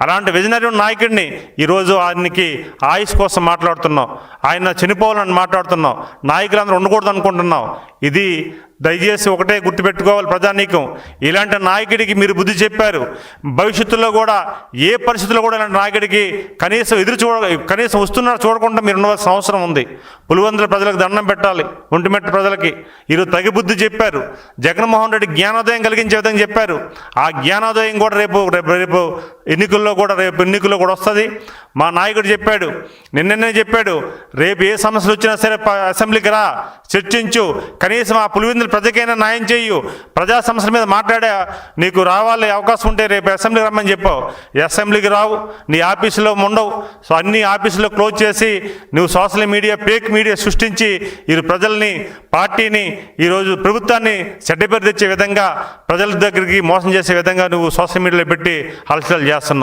అలాంటి విజనరీ నాయకుడిని ఈరోజు ఆయనకి ఆయుష్ కోసం మాట్లాడుతున్నాం, ఆయన చనిపోవాలని మాట్లాడుతున్నాం, నాయకులందరూ ఉండకూడదు అనుకుంటున్నాం. ఇది దయచేసి ఒకటే గుర్తుపెట్టుకోవాలి ప్రజానీకం, ఇలాంటి నాయకుడికి మీరు బుద్ధి చెప్పారు. భవిష్యత్తులో కూడా ఏ పరిస్థితుల్లో కూడా ఇలాంటి నాయకుడికి కనీసం వస్తున్నారు చూడకుండా మీరు ఉండవలసిన అవసరం ఉంది. పులివెందుల ప్రజలకు దండం పెట్టాలి, ఒంటిమిట్ట ప్రజలకి ఈరోజు తగి బుద్ధి చెప్పారు. జగన్మోహన్ రెడ్డి జ్ఞానోదయం కలిగించే విధంగా చెప్పారు. ఆ జ్ఞానోదయం కూడా రేపు ఎన్నికల్లో కూడా వస్తుంది. మా నాయకుడు చెప్పాడు, నిన్ననే చెప్పాడు, రేపు ఏ సమస్యలు వచ్చినా సరే అసెంబ్లీకి రా, చర్చించు, కనీసం ఆ పులివెందుల ప్రజకైనా న్యాయం చేయు, ప్రజా సమస్యల మీద మాట్లాడే నీకు రావాలి అవకాశం ఉంటే రేపు అసెంబ్లీకి రమ్మని చెప్పావు. అసెంబ్లీకి రావు, నీ ఆఫీసులో ఉండవు. సో అన్ని ఆఫీసులో క్లోజ్ చేసి నువ్వు సోషల్ మీడియా ఫేక్ మీడియా సృష్టించి ఈ ప్రజల్ని, పార్టీని, ఈరోజు ప్రభుత్వాన్ని చెడ్డపేరు తెచ్చే విధంగా, ప్రజల దగ్గరికి మోసం చేసే విధంగా నువ్వు సోషల్ మీడియాలో పెట్టి హల్చల్ చేస్తున్నావు.